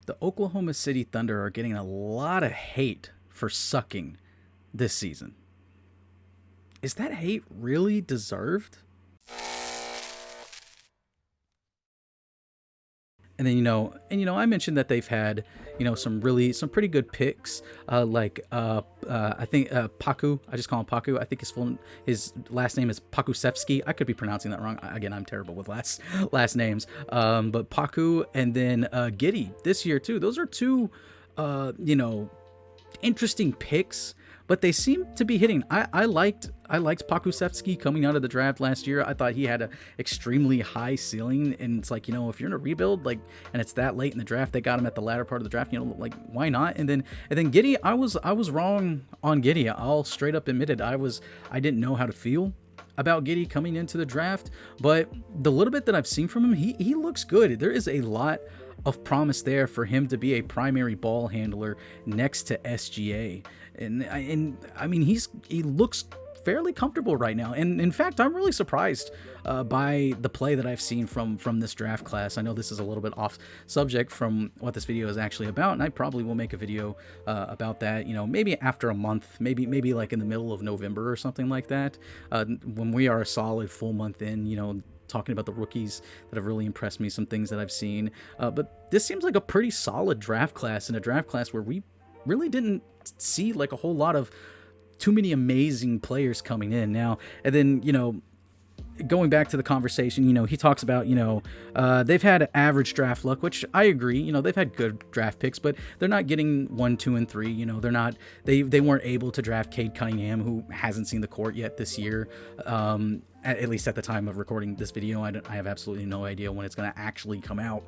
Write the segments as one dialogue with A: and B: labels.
A: The Oklahoma City Thunder are getting a lot of hate for sucking this season. Is that hate really deserved? And then I mentioned that they've had some pretty good picks, I think Paku. I just call him Paku. I think his last name is Pakusevsky. I could be pronouncing that wrong. Again, I'm terrible with last names. But Paku, and then Giddy this year too. Those are two, interesting picks, but they seem to be hitting. I liked Pakusevsky coming out of the draft last year. I thought he had an extremely high ceiling, and it's like, if you're in a rebuild, like, and it's that late in the draft, they got him at the latter part of the draft, like, why not? And then Giddy, I was wrong on Giddy. I'll straight up admit it. I didn't know how to feel about Giddy coming into the draft, but the little bit that I've seen from him, he looks good. There is a lot of promise there for him to be a primary ball handler next to SGA. And I mean, he looks fairly comfortable right now. And in fact, I'm really surprised by the play that I've seen from this draft class. I know this is a little bit off subject from what this video is actually about, and I probably will make a video about that, maybe after a month, maybe like in the middle of November or something like that, when we are a solid full month in, talking about the rookies that have really impressed me, some things that I've seen. But this seems like a pretty solid draft class, and a draft class where we really didn't see like a whole lot of too many amazing players coming in now. And then, going back to the conversation, he talks about, they've had average draft luck, which I agree. They've had good draft picks, but they're not getting 1, 2, and 3. They're not, they weren't able to draft Cade Cunningham, who hasn't seen the court yet this year. At least at the time of recording this video, I have absolutely no idea when it's going to actually come out.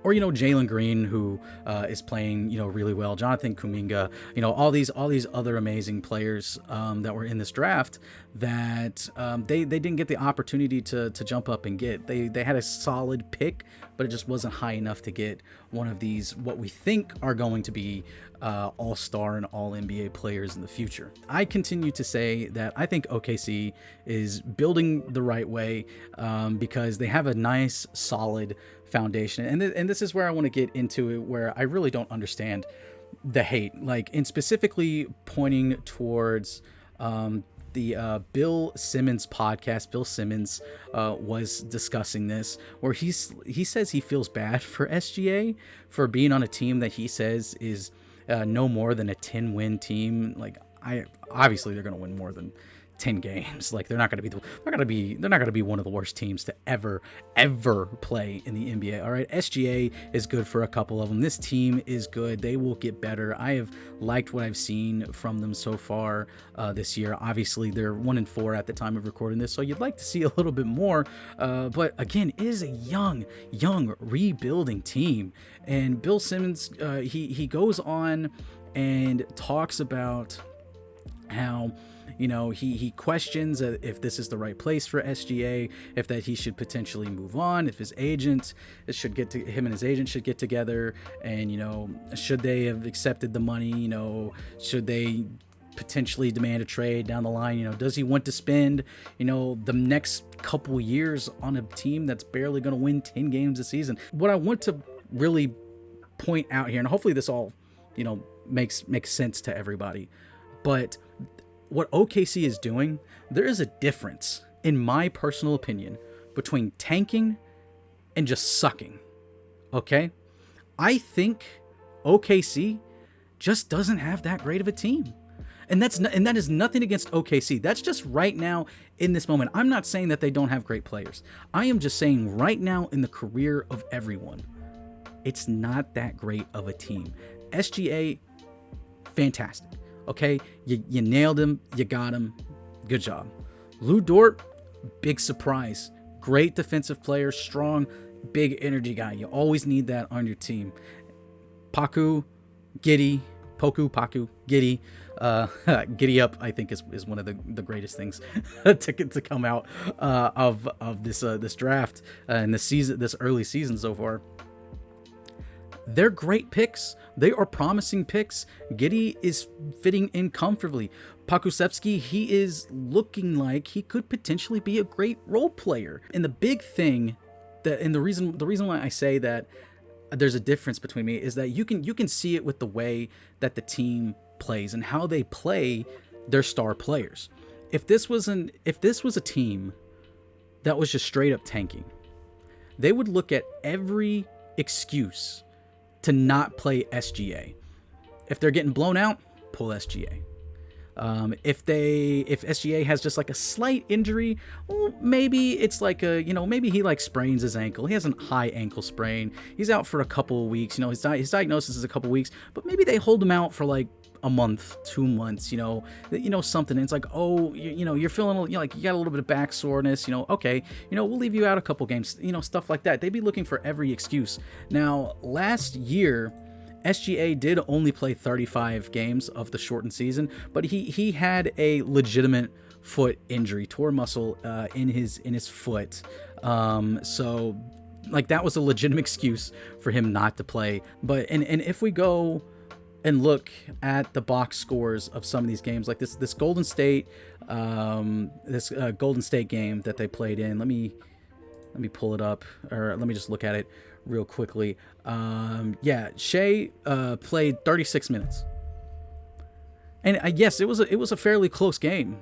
A: Or, Jalen Green, who is playing, really well. Jonathan Kuminga, all these other amazing players that were in this draft that they didn't get the opportunity to jump up and get. They had a solid pick, but it just wasn't high enough to get one of these, what we think are going to be all-star and all-NBA players in the future. I continue to say that I think OKC is building the right way because they have a nice, solid foundation. And this is where I want to get into it, where I really don't understand the hate, like, and specifically pointing towards the Bill Simmons podcast. Bill Simmons was discussing this, where he says he feels bad for SGA for being on a team that he says is no more than a 10-win team. Like, obviously they're going to win more than 10 games. Like, they're not going to be one of the worst teams to ever play in the NBA. All right, SGA is good for a couple of them. This team is good. They will get better. I have liked what I've seen from them so far this year. Obviously, they're 1-4 at the time of recording this, so you'd like to see a little bit more. But again, it is a young rebuilding team. And Bill Simmons, he goes on and talks about how, he questions if this is the right place for SGA, if that he should potentially move on, if his agent him and his agent should get together, and, should they have accepted the money, should they potentially demand a trade down the line, does he want to spend, the next couple years on a team that's barely going to win 10 games a season. What I want to really point out here, and hopefully this all, makes sense to everybody, but what OKC is doing, there is a difference, in my personal opinion, between tanking and just sucking. Okay? I think OKC just doesn't have that great of a team. And that is nothing against OKC. That's just right now in this moment. I'm not saying that they don't have great players. I am just saying right now in the career of everyone, it's not that great of a team. SGA, fantastic. Okay, you nailed him. You got him. Good job. Lu Dort, big surprise. Great defensive player, strong, big energy guy. You always need that on your team. Paku, Giddy, Giddy up, I think is one of the greatest things to come out of this draft and this early season so far. They're great picks. They are promising picks. Giddy is fitting in comfortably. Pakusevsky, he is looking like he could potentially be a great role player. And the big thing and the reason why I say that there's a difference between me is that you can see it with the way that the team plays and how they play their star players. If this was a team that was just straight up tanking, they would look at every excuse to not play SGA. If they're getting blown out, pull SGA. If SGA has just like a slight injury, well, maybe it's like maybe he like sprains his ankle. He has a high ankle sprain. He's out for a couple of weeks. His diagnosis is a couple of weeks, but maybe they hold him out for like a month, 2 months, something. And it's like, oh, you're feeling, like you got a little bit of back soreness, okay, we'll leave you out a couple games, stuff like that. They'd be looking for every excuse. Now, last year, SGA did only play 35 games of the shortened season, but he had a legitimate foot injury, tore muscle in his foot. So like that was a legitimate excuse for him not to play. But and if we go and look at the box scores of some of these games, like this Golden State Golden State game that they played in, let me pull it up, or let me just look at it real quickly. Shai played 36 minutes, and yes, it was a fairly close game.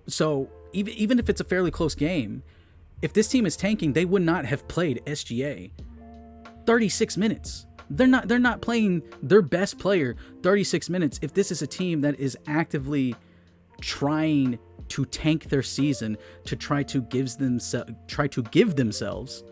A: So even if it's a fairly close game, if this team is tanking, they would not have played SGA 36 minutes. They're not playing their best player 36 minutes if this is a team that is actively trying to tank their season to try to give themselves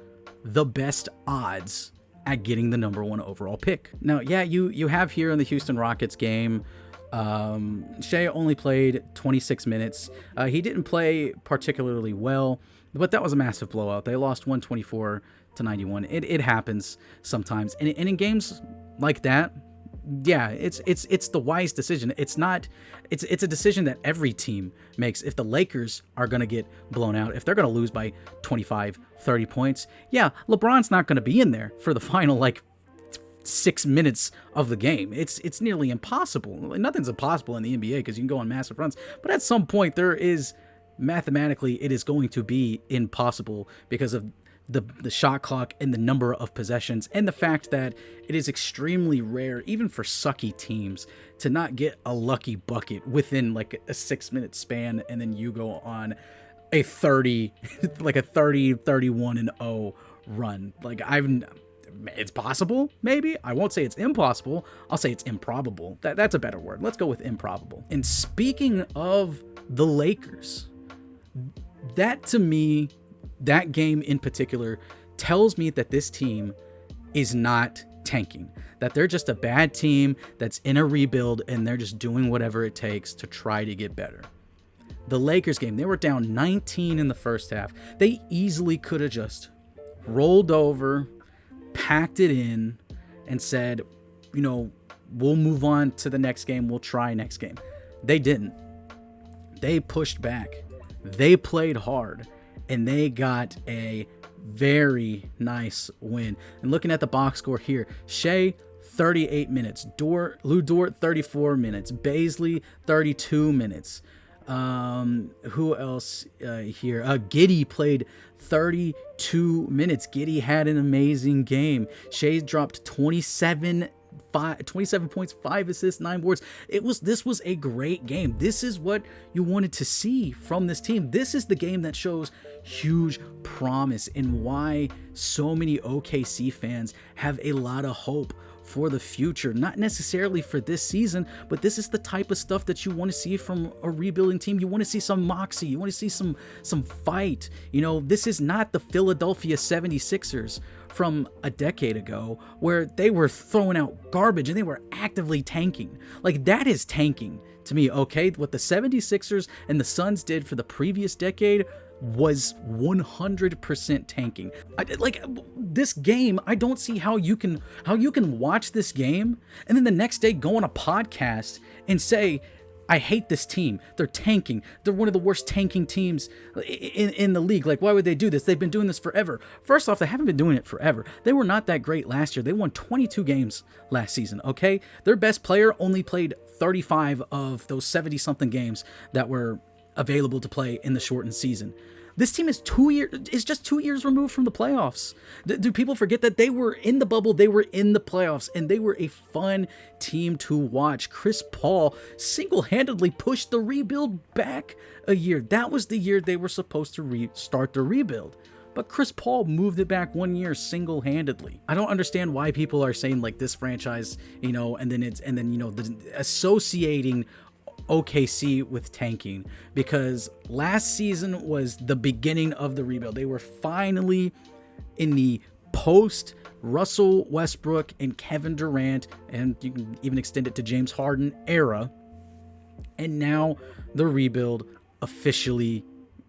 A: the best odds at getting the number 1 overall pick. Now, you have here in the Houston Rockets game, Shai only played 26 minutes. He didn't play particularly well, but that was a massive blowout. They lost 124 to 91. It happens sometimes, and in games like that, it's the wise decision. It's a decision that every team makes. If the Lakers are going to get blown out, if they're going to lose by 25, 30 points, LeBron's not going to be in there for the final 6 minutes of the game. It's nearly impossible. Nothing's impossible in the NBA because you can go on massive runs, but at some point mathematically it is going to be impossible because of the shot clock and the number of possessions, and the fact that it is extremely rare, even for sucky teams, to not get a lucky bucket within like a 6 minute span, and then you go on a 31-0 run. It's possible, maybe. I won't say it's impossible. I'll say it's improbable. That's a better word. Let's go with improbable. And speaking of the Lakers, that to me, that game in particular tells me that this team is not tanking, that they're just a bad team that's in a rebuild and they're just doing whatever it takes to try to get better. The Lakers game, they were down 19 in the first half. They easily could have just rolled over, packed it in, and said, we'll move on to the next game. We'll try next game. They didn't. They pushed back. They played hard. And they got a very nice win. And looking at the box score here, Shai, 38 minutes. Lu Dort, 34 minutes. Baisley, 32 minutes. Who else here? Giddey played 32 minutes. Giddey had an amazing game. Shai dropped 27 points, 5 assists, 9 boards. This was a great game. This is what you wanted to see from this team. This is the game that shows huge promise and why so many OKC fans have a lot of hope for the future. Not necessarily for this season, but this is the type of stuff that you want to see from a rebuilding team. You want to see some moxie. You want to see some fight. This is not the Philadelphia 76ers from a decade ago where they were throwing out garbage and they were actively tanking. That is tanking to me, okay? What the 76ers and the Suns did for the previous decade was 100% tanking. This game, I don't see how you can watch this game and then the next day go on a podcast and say, I hate this team. They're tanking. They're one of the worst tanking teams in the league. Why would they do this? They've been doing this forever. First off, they haven't been doing it forever. They were not that great last year. They won 22 games last season, okay? Their best player only played 35 of those 70-something games that were available to play in the shortened season. This team is just 2 years removed from the playoffs. Do people forget that they were in the bubble, they were in the playoffs, and they were a fun team to watch? Chris Paul single-handedly pushed the rebuild back a year. That was the year they were supposed to restart the rebuild. But Chris Paul moved it back 1 year single-handedly. I don't understand why people are saying like this franchise, and then associating OKC with tanking, because last season was the beginning of the rebuild. They were finally in the post Russell Westbrook and Kevin Durant, and you can even extend it to James Harden era. And now the rebuild officially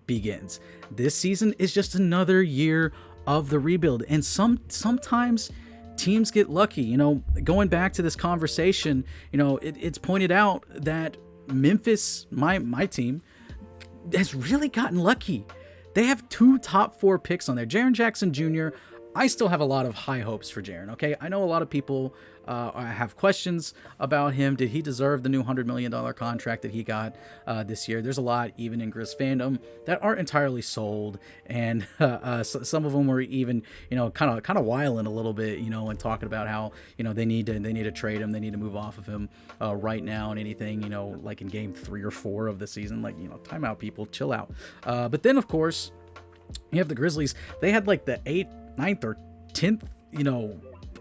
A: begins. This season is just another year of the rebuild, and sometimes teams get lucky. Going back to this conversation, it's pointed out that Memphis, my team, has really gotten lucky. They have 2 top 4 picks on there. Jaren Jackson Jr., I still have a lot of high hopes for Jaren, okay? I know a lot of people have questions about him. Did he deserve the new $100 million contract that he got this year? There's a lot, even in Grizz fandom, that aren't entirely sold, and some of them were even, kind of wiling a little bit, and talking about how, they need to trade him, they need to move off of him right now, and anything, like in game 3 or 4 of the season, like, time out, people, chill out. But then, of course, you have the Grizzlies. They had like the 8th, 9th, or 10th,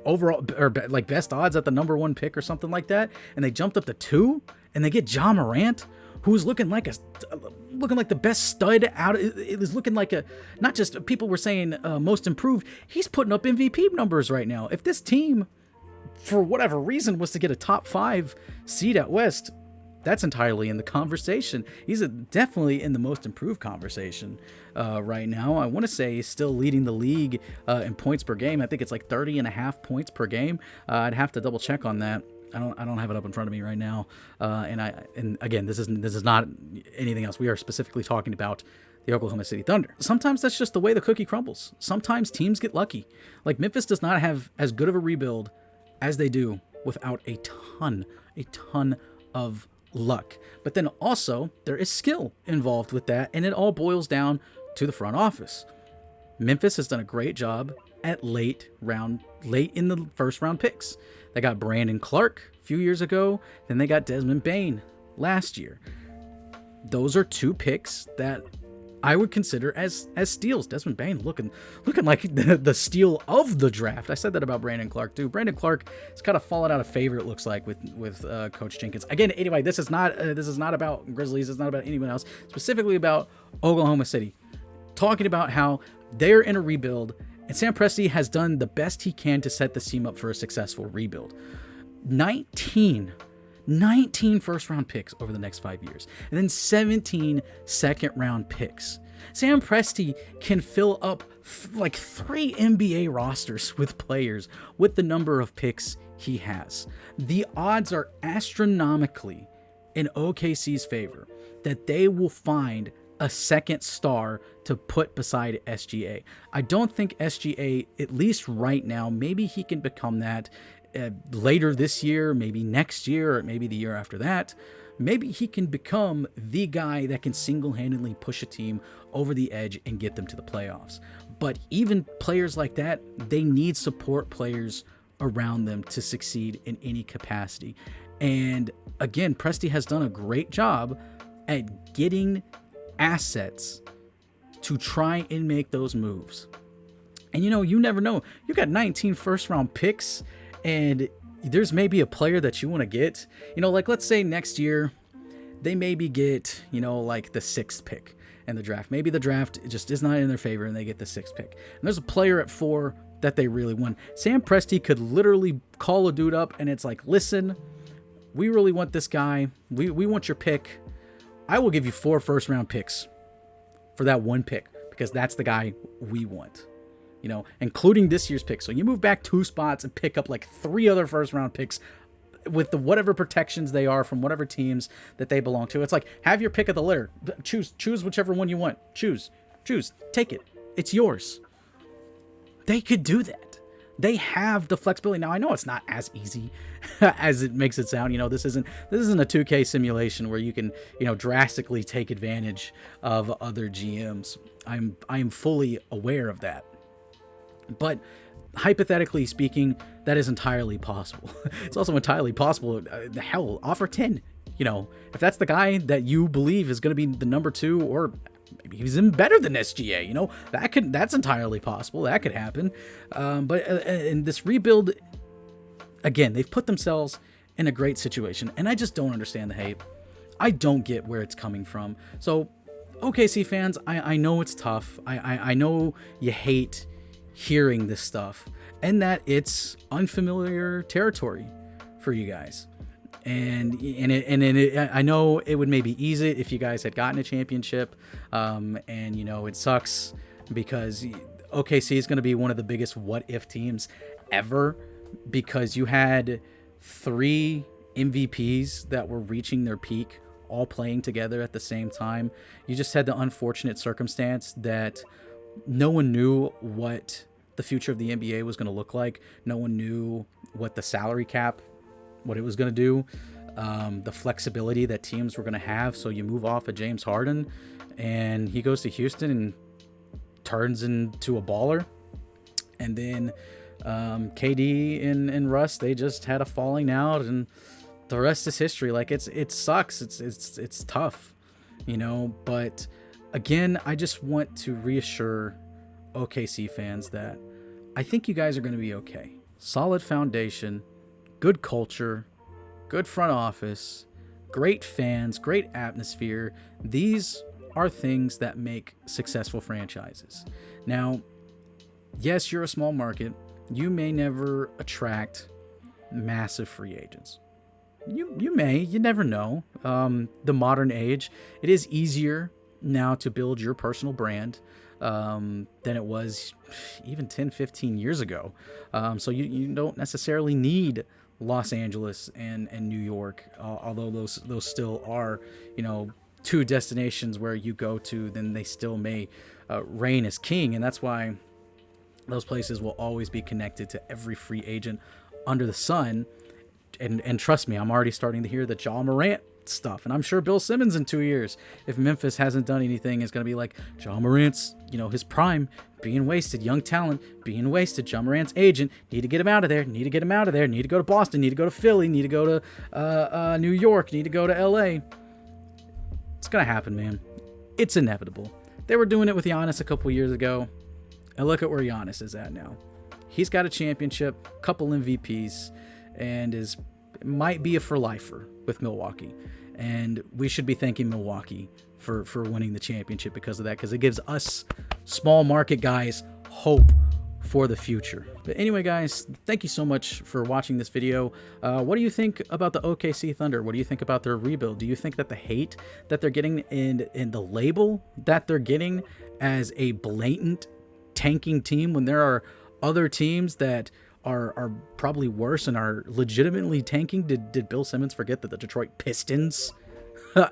A: overall, or like best odds at the number 1 pick or something like that, and they jumped up to 2, and they get Ja Morant, who's looking like the best stud out. It was looking like not just people were saying most improved. He's putting up MVP numbers right now. If this team, for whatever reason, was to get a top 5 seed at West, that's entirely in the conversation. He's definitely in the most improved conversation right now. I want to say he's still leading the league in points per game. I think it's like 30.5 points per game. I'd have to double check on that. I don't have it up in front of me right now. And again, this is not anything else. We are specifically talking about the Oklahoma City Thunder. Sometimes that's just the way the cookie crumbles. Sometimes teams get lucky. Like Memphis does not have as good of a rebuild as they do without a ton of luck. But then also there is skill involved with that, and it all boils down to the front office. Memphis has done a great job at late in the first round picks. They got Brandon Clark a few years ago, then they got Desmond Bane last year. Those are 2 picks that I would consider as steals. Desmond Bane looking like the steal of the draft. I said that about Brandon Clark too. Brandon Clark has kind of fallen out of favor, it looks like, with Coach Jenkins. Again, anyway, this is not about Grizzlies. It's not about anyone else. Specifically about Oklahoma City. Talking about how they're in a rebuild, and Sam Presti has done the best he can to set the team up for a successful rebuild. 19 first round picks over the next 5 years, and then 17 second round picks. Sam Presti can fill up like 3 NBA rosters with players with the number of picks he has. The odds are astronomically in OKC's favor that they will find a second star to put beside SGA. I don't think SGA, at least right now, maybe he can become that later this year, maybe next year, or maybe the year after that. Maybe he can become the guy that can single-handedly push a team over the edge and get them to the playoffs. But even players like that, they need support players around them to succeed in any capacity. And again, Presti has done a great job at getting assets to try and make those moves. And you never know. You got 19 first-round picks, and there's maybe a player that you want to get. Like let's say next year they maybe get, like the 6th pick in the draft. Maybe the draft just is not in their favor and they get the 6th pick. And there's a player at 4 that they really want. Sam Presti could literally call a dude up and it's like, listen, we really want this guy. We want your pick. I will give you 4 first-round picks for that 1 pick because that's the guy we want. Including this year's pick. So you move back 2 spots and pick up like 3 other first-round picks with the whatever protections they are from whatever teams that they belong to. It's like, have your pick of the litter. Choose whichever one you want. Choose. Take it. It's yours. They could do that. They have the flexibility. Now I know it's not as easy as it makes it sound. You know, this isn't a 2K simulation where you can, you know, drastically take advantage of other GMs. I'm fully aware of that. But hypothetically speaking, that is entirely possible. It's also entirely possible. Hell, offer 10. You know, if that's the guy that you believe is going to be the number 2, or maybe he's even better than SGA, you know, that's entirely possible. That could happen. But in this rebuild, again, they've put themselves in a great situation, and I just don't understand the hate. I don't get where it's coming from. So, OKC fans, I know it's tough. I know you hate hearing this stuff, and that it's unfamiliar territory for you guys. And I know it would maybe ease it if you guys had gotten a championship. And, you know, it sucks because OKC is going to be one of the biggest what if teams ever, because you had 3 MVPs that were reaching their peak, all playing together at the same time. You just had the unfortunate circumstance that no one knew what the future of the NBA was going to look like. No one knew what the salary cap, what it was going to do, the flexibility that teams were going to have. So you move off of James Harden and he goes to Houston and turns into a baller. And then KD and Russ, they just had a falling out, and the rest is history. Like, it sucks. It's tough, you know, but again, I just want to reassure OKC fans that I think you guys are going to be okay. Solid foundation, good culture, good front office, great fans, great atmosphere. These are things that make successful franchises. Now, yes, you're a small market. You may never attract massive free agents. You may, you never know. The modern age, it is easier now to build your personal brand than it was even 10, 15 years ago. So you don't necessarily need Los Angeles and New York, although those still are, you know, 2 destinations where you go to, then they still may reign as king. And that's why those places will always be connected to every free agent under the sun. And trust me, I'm already starting to hear the Ja Morant stuff, and I'm sure Bill Simmons in 2 years, if Memphis hasn't done anything, is going to be like, Ja Morant's, you know, his prime being wasted, young talent being wasted. Ja Morant's agent, need to get him out of there, need to get him out of there, need to go to Boston, need to go to Philly, need to go to New York, need to go to LA. It's going to happen, man. It's inevitable. They were doing it with Giannis a couple years ago, and look at where Giannis is at now. He's got a championship, couple MVPs, and might be a for lifer with Milwaukee. And we should be thanking Milwaukee for winning the championship because of that, because it gives us small market guys hope for the future. But anyway, guys, thank you so much for watching this video. What do you think about the OKC Thunder? What do you think about their rebuild? Do you think that the hate that they're getting in the label that they're getting as a blatant tanking team, when there are other teams that are probably worse and are legitimately tanking? Did Bill Simmons forget that the Detroit Pistons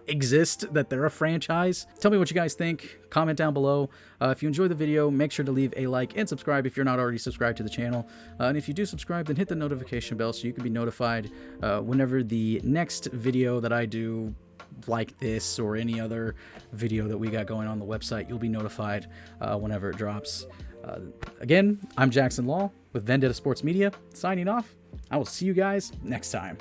A: exist, that they're a franchise? Tell me what you guys think. Comment down below. If you enjoyed the video, make sure to leave a like and subscribe if you're not already subscribed to the channel. And if you do subscribe, then hit the notification bell so you can be notified whenever the next video that I do, like this or any other video that we got going on the website, you'll be notified whenever it drops. Again, I'm Jackson Law with Vendetta Sports Media, signing off. I will see you guys next time.